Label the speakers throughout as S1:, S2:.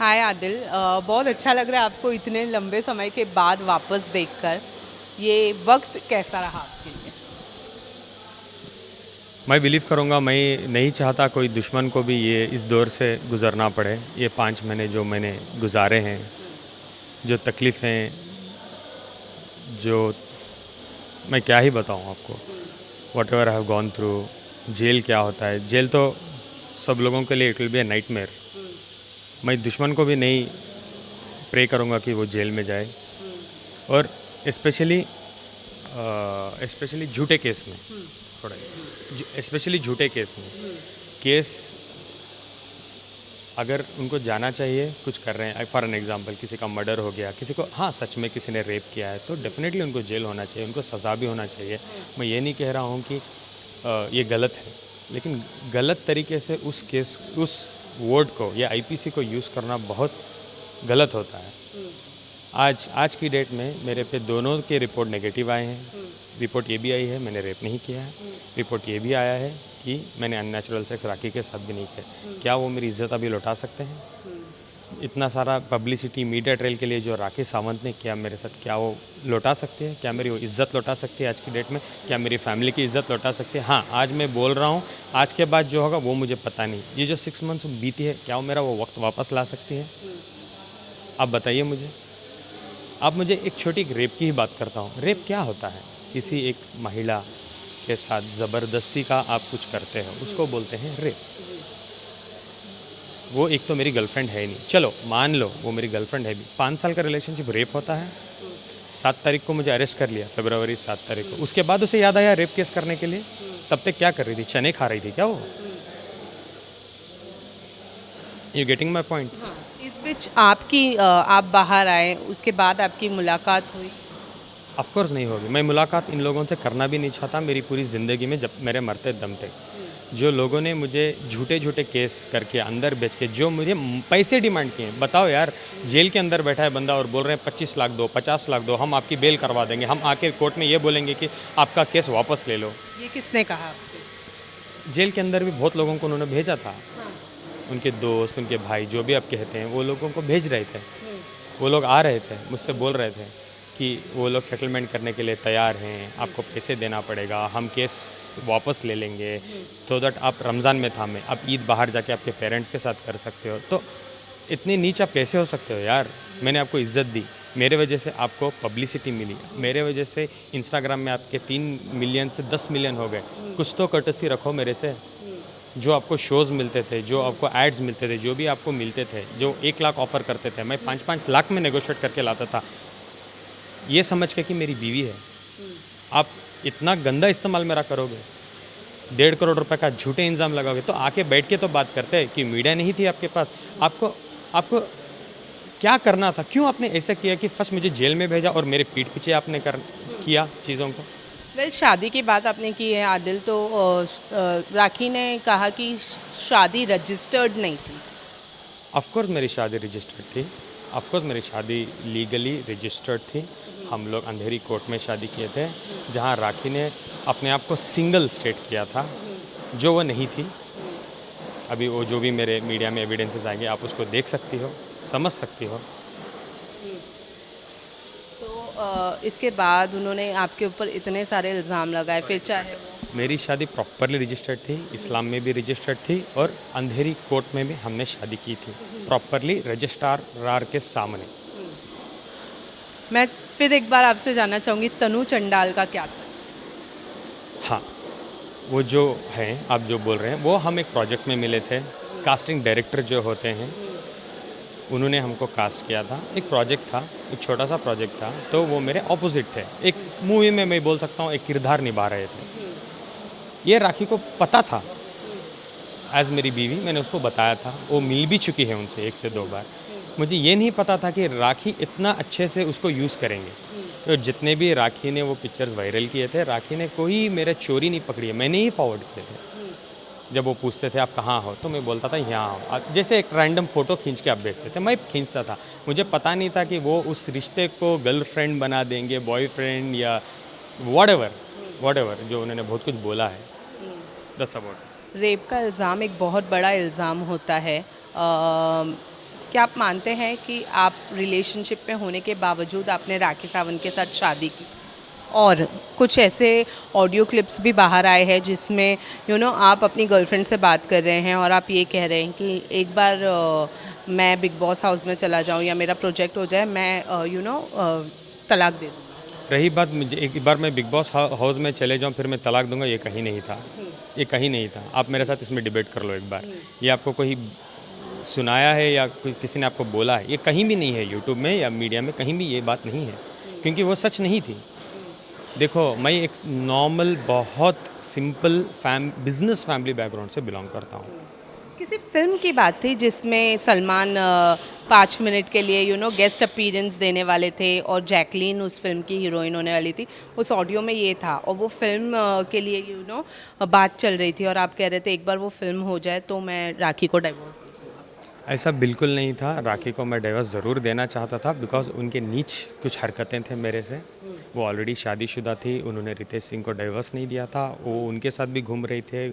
S1: हाय आदिल, बहुत अच्छा लग रहा है आपको इतने लंबे समय के बाद वापस देखकर। ये वक्त कैसा रहा आपके लिए?
S2: मैं बिलीव करूँगा, मैं नहीं चाहता कोई दुश्मन को भी ये इस दौर से गुज़रना पड़े। ये 5 महीने जो मैंने गुज़ारे हैं, जो तकलीफ़ें, जो मैं क्या ही बताऊँ आपको। Whatever I have gone through. Jail क्या होता है, जेल तो सब लोगों के लिए it will be a nightmare. मैं दुश्मन को भी नहीं प्रे करूँगा कि वो जेल में जाए। और स्पेशली स्पेशली झूठे केस में, थोड़ा स्पेशली झूठे केस में, केस अगर उनको जाना चाहिए, कुछ कर रहे हैं, फॉर एन एग्जांपल किसी का मर्डर हो गया, किसी को, हाँ सच में किसी ने रेप किया है, तो डेफिनेटली उनको जेल होना चाहिए, उनको सज़ा भी होना चाहिए। मैं ये नहीं कह रहा हूँ कि ये गलत है, लेकिन गलत तरीके से उस वर्ड को या आईपीसी को यूज़ करना बहुत गलत होता है। आज की डेट में मेरे पे दोनों के रिपोर्ट नेगेटिव आए हैं। रिपोर्ट ये भी आई है मैंने रेप नहीं किया है। रिपोर्ट ये भी आया है कि मैंने अननेचुरल सेक्स राखी के साथ भी नहीं किया। क्या वो मेरी इज्जत अभी लौटा सकते हैं? इतना सारा पब्लिसिटी मीडिया ट्रेल के लिए जो राखी सावंत ने किया मेरे साथ, क्या वो लौटा सकती है? क्या मेरी वो इज़्ज़त लौटा सकती है आज की डेट में? क्या मेरी फैमिली की इज़्ज़त लौटा सकती है? हाँ, आज मैं बोल रहा हूँ, आज के बाद जो होगा वो मुझे पता नहीं। ये जो 6 मंथ्स बीती है, क्या वो मेरा वो वक्त वापस ला सकती है? आप बताइए मुझे। अब मुझे एक छोटी रेप की ही बात करता हूँ। रेप क्या होता है? किसी एक महिला के साथ ज़बरदस्ती का आप कुछ करते हो, उसको बोलते हैं रेप। वो एक तो मेरी गर्लफ्रेंड है ही नहीं, चलो मान लो वो मेरी गर्लफ्रेंड है भी, 5 साल का रिलेशनशिप रेप होता है? 7 तारीख को मुझे अरेस्ट कर लिया, फरवरी 7 तारीख को। उसके बाद उसे याद आया रेप केस करने के लिए? तब तक क्या कर रही थी? चने खा रही थी क्या वो? You getting my point?
S1: हाँ, इस बीच आप बाहर आए, उसके बाद आपकी मुलाकात हुई।
S2: ऑफ कोर्स नहीं होगी। मैं मुलाकात इन लोगों से करना भी नहीं चाहता मेरी पूरी ज़िंदगी में, जब मेरे मरते दम तक। जो लोगों ने मुझे झूठे झूठे केस करके अंदर बेच के जो मुझे पैसे डिमांड किए हैं, बताओ यार, जेल के अंदर बैठा है बंदा और बोल रहे हैं 25 लाख दो, 50 लाख दो, हम आपकी बेल करवा देंगे, हम आके कोर्ट में ये बोलेंगे कि आपका केस वापस ले लो।
S1: ये किसने कहा आपसे?
S2: जेल के अंदर भी बहुत लोगों को उन्होंने भेजा था, उनके दोस्त, उनके भाई, जो भी आप कहते हैं, वो लोगों को भेज रहे थे। वो लोग आ रहे थे, मुझसे बोल रहे थे कि वो लोग सेटलमेंट करने के लिए तैयार हैं, आपको पैसे देना पड़ेगा, हम केस वापस ले लेंगे, तो दैट आप रमज़ान में थामें, आप ईद बाहर जाके आपके पेरेंट्स के साथ कर सकते हो। तो इतनी नीच आप कैसे हो सकते हो यार? मैंने आपको इज़्ज़त दी, मेरे वजह से आपको पब्लिसिटी मिली, मेरे वजह से इंस्टाग्राम में आपके 3 मिलियन से 10 मिलियन हो गए। कुछ तो कर्टसी रखो मेरे से। जो आपको शोज़ मिलते थे, जो आपको एड्स मिलते थे, जो भी आपको मिलते थे, जो 1 लाख ऑफ़र करते थे, मैं 5-5 लाख में नेगोशिएट करके लाता था, ये समझ के कि मेरी बीवी है। आप इतना गंदा इस्तेमाल मेरा करोगे, 1.5 करोड़ रुपए का झूठे इल्ज़ाम लगाओगे, तो आके बैठ के तो बात करते हैं कि मीडिया नहीं थी आपके पास। आपको आपको क्या करना था? क्यों आपने ऐसा किया कि फर्स्ट मुझे जेल में भेजा और मेरे पीठ पीछे आपने किया चीज़ों को?
S1: वेल, शादी की बात आपने की है आदिल, तो राखी ने कहा कि शादी रजिस्टर्ड नहीं थी।
S2: ऑफ कोर्स मेरी शादी रजिस्टर्ड थी। ऑफ कोर्स मेरी शादी लीगली रजिस्टर्ड थी। हम लोग अंधेरी कोर्ट में शादी किए थे, जहां राखी ने अपने आप को सिंगल स्टेट किया था, जो वो नहीं थी। अभी वो जो भी मेरे मीडिया में एविडेंसेस आएंगे, आप उसको देख सकती हो, समझ सकती हो।
S1: तो इसके बाद उन्होंने आपके ऊपर इतने सारे इल्ज़ाम लगाए, फिर चाहे वो
S2: मेरी शादी प्रॉपरली रजिस्टर्ड थी, इस्लाम में भी रजिस्टर्ड थी, और अंधेरी कोर्ट में भी हमने शादी की थी, प्रॉपरली रजिस्ट्रार के सामने।
S1: मैं फिर एक बार आपसे जानना चाहूँगी, तनु चंडाल का क्या सच?
S2: हाँ, वो जो हैं, आप जो बोल रहे हैं, वो हम एक प्रोजेक्ट में मिले थे। कास्टिंग डायरेक्टर जो होते हैं, उन्होंने हमको कास्ट किया था। एक प्रोजेक्ट था, एक छोटा सा प्रोजेक्ट था, तो वो मेरे ऑपोजिट थे। एक मूवी में मैं बोल सकता हूँ एक किरदार निभा रहे थे। ये राखी को पता था, एज़ मेरी बीवी मैंने उसको बताया था, वो मिल भी चुकी है उनसे 1 से 2 बार। मुझे ये नहीं पता था कि राखी इतना अच्छे से उसको यूज़ करेंगे। तो जितने भी राखी ने वो पिक्चर्स वायरल किए थे, राखी ने कोई मेरा चोरी नहीं पकड़ी है, मैंने ही फॉरवर्ड किए थे। जब वो पूछते थे आप कहाँ हो, तो मैं बोलता था यहाँ हो। जैसे एक रैंडम फ़ोटो खींच के आप भेजते थे, मैं खींचता था। मुझे पता नहीं था कि वो उस रिश्ते को गर्लफ्रेंड बना देंगे, बॉयफ्रेंड, या व्हाटएवर जो उन्होंने बहुत कुछ बोला है। That's about.
S1: रेप का इल्ज़ाम एक बहुत बड़ा इल्ज़ाम होता है। क्या आप मानते हैं कि आप रिलेशनशिप में होने के बावजूद आपने राखी सावंत के साथ शादी की? और कुछ ऐसे ऑडियो क्लिप्स भी बाहर आए हैं जिसमें आप अपनी गर्लफ्रेंड से बात कर रहे हैं और आप ये कह रहे हैं कि एक बार मैं बिग बॉस हाउस में चला जाऊं या मेरा प्रोजेक्ट हो जाए, मैं तलाक दे दूँ।
S2: रही बात, मुझे एक बार मैं बिग बॉस हाउस में चले जाऊँ फिर मैं तलाक दूंगा, ये कहीं नहीं था। ये कहीं नहीं था। आप मेरे साथ इसमें डिबेट कर लो एक बार। ये आपको कोई सुनाया है या किसी ने आपको बोला है? ये कहीं भी नहीं है, यूट्यूब में या मीडिया में कहीं भी ये बात नहीं है, क्योंकि वो सच नहीं थी। देखो, मैं एक नॉर्मल बहुत सिंपल बिजनेस फैमिली बैकग्राउंड से बिलोंग करता हूँ।
S1: किसी फिल्म की बात थी जिसमें सलमान 5 मिनट के लिए गेस्ट अपीयरेंस देने वाले थे और जैकलीन उस फिल्म की हीरोइन होने वाली थी। उस ऑडियो में ये था और वो फिल्म के लिए बात चल रही थी और आप कह रहे थे एक बार वो फिल्म हो जाए तो मैं राखी को डाइवोर्स दूँ।
S2: ऐसा बिल्कुल नहीं था। राखी को मैं डाइवर्स ज़रूर देना चाहता था, बिकॉज उनके नीच कुछ हरकतें थे मेरे से। वो ऑलरेडी शादीशुदा थी, उन्होंने रितेश सिंह को डाइवर्स नहीं दिया था। वो उनके साथ भी घूम रही थे,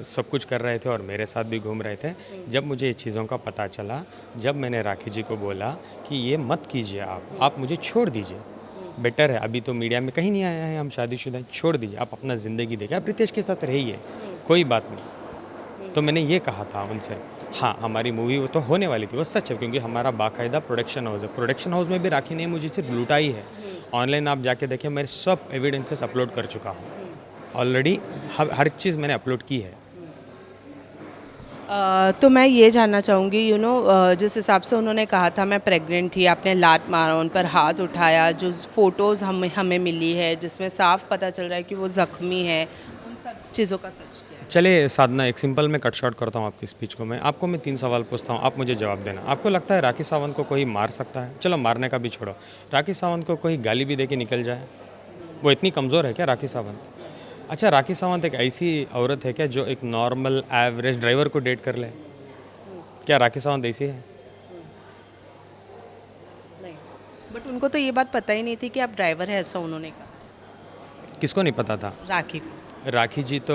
S2: सब कुछ कर रहे थे और मेरे साथ भी घूम रहे थे। जब मुझे ये चीज़ों का पता चला, जब मैंने राखी जी को बोला कि ये मत कीजिए, आप मुझे छोड़ दीजिए, बेटर है, अभी तो मीडिया में कहीं नहीं आया है हम शादीशुदा हैं, छोड़ दीजिए, आप अपना ज़िंदगी देखिए, आप रितेश के साथ रहिए, कोई बात नहीं। तो मैंने ये कहा था उनसे। हाँ, हमारी मूवी वो तो होने वाली थी, वो सच है, क्योंकि हमारा बाकायदा प्रोडक्शन हाउस है। प्रोडक्शन हाउस में भी राखी ने मुझे सिर्फ लुटाई है। ऑनलाइन आप जाके देखिए, मैं सब एविडेंसेस अपलोड कर चुका हूँ ऑलरेडी। हर चीज़ मैंने अपलोड की है।
S1: तो मैं ये जानना चाहूँगी जिस हिसाब से उन्होंने कहा था मैं प्रेग्नेंट थी, आपने लात मारा, उन पर हाथ उठाया, जो फ़ोटोज़ हमें हमें मिली है जिसमें साफ पता चल रहा है कि वो ज़ख्मी है, उन सब चीज़ों का सच क्या है?
S2: चलिए साधना, एक सिंपल मैं कट शॉर्ट करता हूँ आपकी स्पीच को। मैं 3 सवाल पूछता हूँ, आप मुझे जवाब देना। आपको लगता है राखी सावंत को कोई मार सकता है? चलो मारने का भी छोड़ो, राखी सावंत को कोई गाली भी दे के निकल जाए? वो इतनी कमज़ोर है क्या राखी सावंत? अच्छा, राखी सावंत एक ऐसी औरत है क्या जो एक नॉर्मल एवरेज ड्राइवर को डेट कर ले? क्या राखी सावंत ऐसी है?
S1: नहीं, बट उनको तो ये बात पता ही नहीं थी कि आप ड्राइवर हैं, ऐसा उन्होंने कहा
S2: किसको नहीं पता था?
S1: राखी को।
S2: राखी जी तो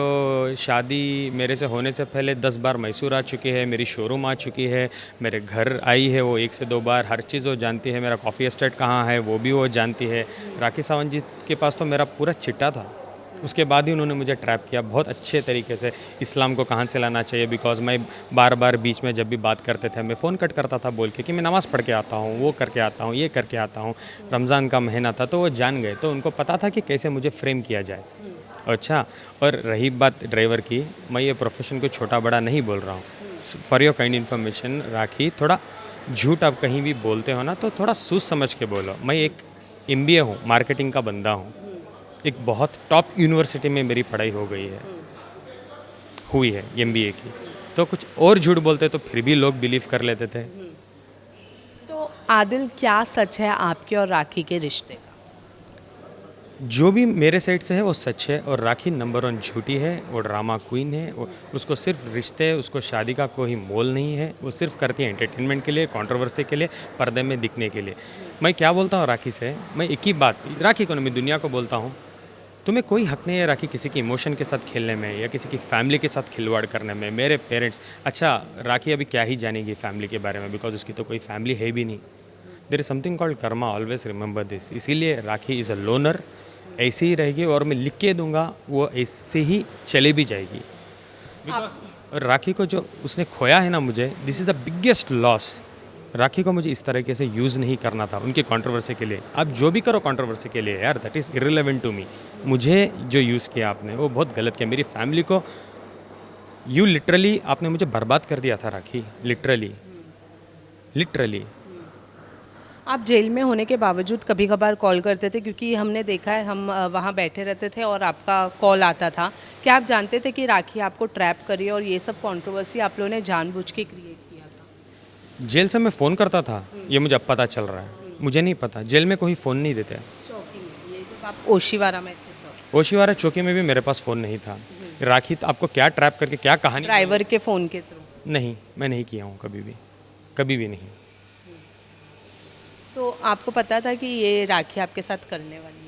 S2: शादी मेरे से होने से पहले 10 बार मैसूर आ चुकी है, मेरी शोरूम आ चुकी है, मेरे घर आई है वो 1 से 2 बार, हर चीज़ वो जानती है, मेरा कॉफ़ी एस्टेट कहाँ है वो भी वो जानती है। राखी सावंत जी के पास तो मेरा पूरा चिट्ठा था। उसके बाद ही उन्होंने मुझे ट्रैप किया बहुत अच्छे तरीके से। इस्लाम को कहाँ से लाना चाहिए, बिकॉज मैं बार बार बीच में जब भी बात करते थे मैं फ़ोन कट करता था बोल के कि मैं नमाज़ पढ़ के आता हूँ, वो करके आता हूँ, ये करके आता हूँ। रमज़ान का महीना था तो वो जान गए, तो उनको पता था कि कैसे मुझे फ्रेम किया जाए। अच्छा, और रही बात ड्राइवर की, मैं ये प्रोफेशन को छोटा बड़ा नहीं बोल रहा हूँ। फॉर योर काइंड इन्फॉर्मेशन, राखी, थोड़ा झूठ आप कहीं भी बोलते हो ना तो थोड़ा सोच समझ के बोलो। मैं एक MBA हूँ, मार्केटिंग का बंदा हूँ। एक बहुत टॉप यूनिवर्सिटी में मेरी पढ़ाई हो गई है, हुई है MBA की। तो कुछ और झूठ बोलते तो फिर भी लोग बिलीव कर लेते थे।
S1: तो आदिल, क्या सच है आपके और राखी के रिश्ते का?
S2: जो भी मेरे साइड से है वो सच है, और राखी नंबर 1 झूठी है, वो ड्रामा क्वीन है। उसको सिर्फ रिश्ते, उसको शादी का कोई मोल नहीं है। वो सिर्फ करती है एंटरटेनमेंट के लिए, कंट्रोवर्सी के लिए, पर्दे में दिखने के लिए। मैं क्या बोलता हूँ राखी से, मैं एक ही बात राखी को नहीं, मैं दुनिया को बोलता हूँ, तुम्हें कोई हक नहीं है राखी किसी की इमोशन के साथ खेलने में या किसी की फैमिली के साथ खिलवाड़ करने में। मेरे पेरेंट्स, अच्छा राखी अभी क्या ही जानेगी फैमिली के बारे में, बिकॉज उसकी तो कोई फैमिली है भी नहीं। There is something called Karma, always remember this. इसीलिए राखी इज़ अ लोनर, ऐसे ही रहेगी, और मैं लिख के दूंगा वो ऐसे ही चले भी जाएगी। बिकॉज राखी को जो उसने खोया है ना मुझे, this is the biggest loss. Rakhi को मुझे इस तरीके से यूज़ नहीं करना था उनकी कंट्रोवर्सी के लिए। आप जो भी करो कंट्रोवर्सी के लिए यार, that is irrelevant to me. मुझे जो यूज़ किया आपने वो बहुत गलत किया। मेरी फैमिली को यू लिटरली आपने मुझे बर्बाद कर दिया था राखी, लिटरली लिटरली।
S1: आप जेल में होने के बावजूद कभी कभार कॉल करते थे, क्योंकि हमने देखा है, हम वहाँ बैठे रहते थे और आपका कॉल आता था। क्या आप जानते थे कि राखी आपको ट्रैप करी और ये सब कंट्रोवर्सी आप लोगों ने जानबूझ के क्रिएट किया था?
S2: जेल से मैं फ़ोन करता था, ये मुझे अब पता चल रहा है। मुझे नहीं पता, जेल में कोई फ़ोन नहीं देते।
S1: चौकी में, ये जब आप ओशीवारा में थे तो?
S2: ओशीवारा चौकी में भी मेरे पास फ़ोन नहीं था। राखी तो आपको क्या ट्रैप करके क्या कहानी?
S1: ड्राइवर के फ़ोन के थ्रू?
S2: नहीं, मैं नहीं किया हूँ कभी भी नहीं।
S1: तो आपको पता था कि ये राखी आपके साथ करने वाली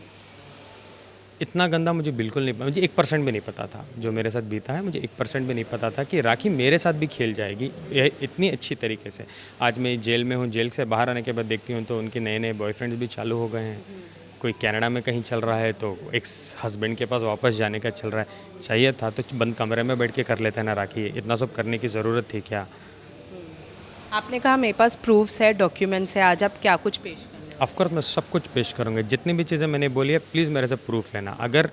S1: है?
S2: इतना गंदा मुझे बिल्कुल नहीं, मुझे 1% भी नहीं पता था जो मेरे साथ बीता है। मुझे 1% भी नहीं पता था कि राखी मेरे साथ भी खेल जाएगी ये इतनी अच्छी तरीके से। आज मैं जेल में हूँ, जेल से बाहर आने के बाद देखती हूँ तो उनके नए नए बॉयफ्रेंड्स भी चालू हो गए हैं। कोई कनाडा में कहीं चल रहा है तो एक्स हस्बैंड के पास वापस जाने का चल रहा है। चाहिए था तो बंद कमरे में बैठ के कर लेते हैं ना राखी, इतना सब करने की ज़रूरत थी क्या?
S1: आपने कहा मेरे पास प्रूफ्स है, डॉक्यूमेंट्स है, आज आप क्या कुछ पेश करने वाले हैं?
S2: ऑफकोर्स मैं सब कुछ पेश करूँगा, जितनी भी चीज़ें मैंने बोली है प्लीज़ मेरे से प्रूफ लेना। अगर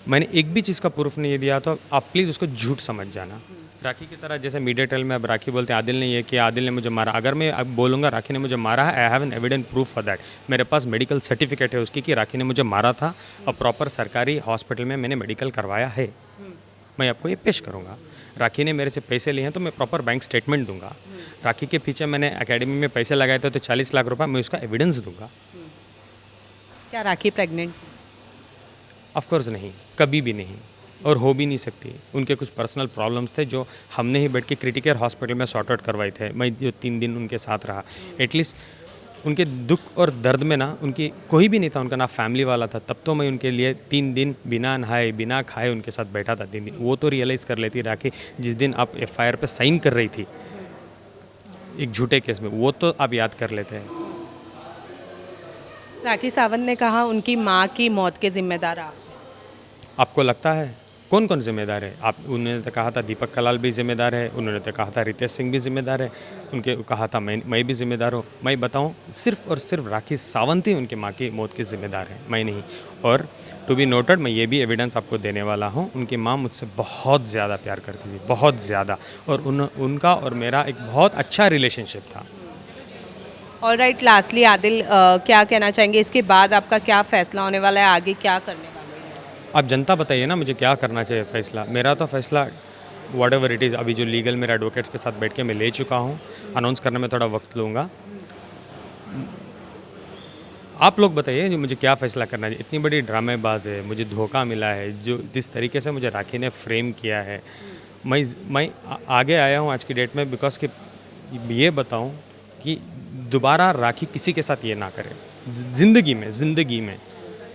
S2: मैंने एक भी चीज़ का प्रूफ नहीं दिया तो आप प्लीज़ उसको झूठ समझ जाना। राखी की तरह जैसे मीडिया ट्रायल में अब राखी बोलते हैं आदिल ने ये किया, आदिल ने मुझे मारा। अगर मैं अब बोलूँगा राखी ने मुझे मारा है, I have an evident proof for that. मेरे पास मेडिकल सर्टिफिकेट है उसकी कि राखी ने मुझे मारा था और प्रॉपर सरकारी हॉस्पिटल में मैंने मेडिकल करवाया है। मैं आपको ये पेश करूँगा। राखी ने मेरे से पैसे लिए हैं तो मैं प्रॉपर बैंक स्टेटमेंट दूंगा। राखी के पीछे मैंने एकेडमी में पैसे लगाए थे तो 40 लाख रुपए मैं उसका एविडेंस दूंगा।
S1: क्या राखी प्रेग्नेंट?
S2: ऑफ कोर्स नहीं, कभी भी नहीं, और हो भी नहीं सकती। उनके कुछ पर्सनल प्रॉब्लम्स थे जो हमने ही बैठ के क्रिटिकल हॉस्पिटल में सॉर्ट आउट करवाए थे। मैं जो 3 दिन उनके साथ रहा, एटलीस्ट उनके दुख और दर्द में ना उनकी कोई भी नहीं था, उनका ना फैमिली वाला था, तब तो मैं उनके लिए 3 दिन बिना नहाए बिना खाए उनके साथ बैठा था 3 दिन। वो तो रियलाइज़ कर लेती राखी जिस दिन आप FIR पे साइन कर रही थी एक झूठे केस में, वो तो आप याद कर लेते हैं।
S1: राखी सावंत ने कहा उनकी माँ की मौत के जिम्मेदार आप।
S2: आपको लगता है कौन कौन जिम्मेदार है? आप उन्होंने तो कहा था दीपक कलाल भी जिम्मेदार है, उन्होंने तो कहा था रितेश सिंह भी जिम्मेदार है, उनके कहा था मैं भी जिम्मेदार हूँ। मैं बताऊँ सिर्फ और सिर्फ राखी सावंत ही उनकी माँ की मौत के जिम्मेदार है, मैं नहीं। और टू बी नोटेड, मैं ये भी एविडेंस आपको देने वाला हूँ, उनकी माँ मुझसे बहुत ज़्यादा प्यार करती थी, बहुत ज़्यादा, और उनका और मेरा एक बहुत अच्छा रिलेशनशिप था।
S1: ऑल राइट, लास्टली आदिल क्या कहना चाहेंगे? इसके बाद आपका क्या फैसला होने वाला है, आगे क्या करने वाले हैं?
S2: आप जनता बताइए ना मुझे क्या करना चाहिए फ़ैसला। मेरा तो फ़ैसला वॉट एवर इट इज़, अभी जो लीगल मेरे एडवोकेट्स के साथ बैठ के मैं ले चुका हूँ, अनाउंस करने में थोड़ा वक्त लूँगा। आप लोग बताइए जो मुझे क्या फ़ैसला करना चाहिए। इतनी बड़ी ड्रामेबाज है, मुझे धोखा मिला है, जो जिस तरीके से मुझे राखी ने फ्रेम किया है, मैं आगे आया हूँ आज की डेट में बिकॉज कि ये बताऊँ कि दोबारा राखी किसी के साथ ये ना करे। ज़िंदगी में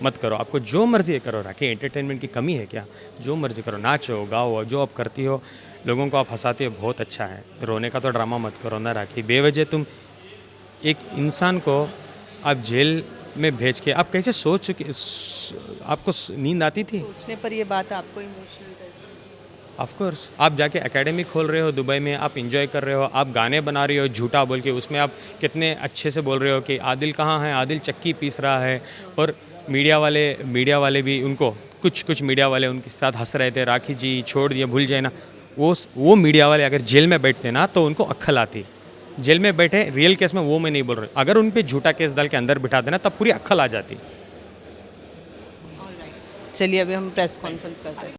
S2: मत करो। आपको जो मर्ज़ी करो, राखी एंटरटेनमेंट की कमी है क्या? जो मर्ज़ी करो, नाचो गाओ, जो आप करती हो, लोगों को आप हंसाती हो, बहुत अच्छा है। रोने का तो ड्रामा मत करो ना राखी। बेवजह तुम एक इंसान को आप जेल में भेज के आप कैसे सोच चुके, आपको नींद आती थी?
S1: सोचने पर ये बात आपको इमोशनल करती
S2: ऑफ कोर्स आप जाके एकेडमी खोल रहे हो दुबई में, आप इंजॉय कर रहे हो, आप गाने बना रहे हो झूठा बोल के, उसमें आप कितने अच्छे से बोल रहे हो कि आदिल कहाँ है, आदिल चक्की पीस रहा है। और मीडिया वाले भी उनको कुछ मीडिया वाले उनके साथ हंस रहे थे, राखी जी छोड़ दिए, भूल जाए ना। वो मीडिया वाले अगर जेल में बैठते ना तो उनको अक्ल आती। जेल में बैठे रियल केस में, वो मैं नहीं बोल रहा, अगर उन पे झूठा केस डाल के अंदर बिठा देना तब पूरी अक्ल आ जाती।
S1: चलिए अभी हम प्रेस कॉन्फ्रेंस करते हैं।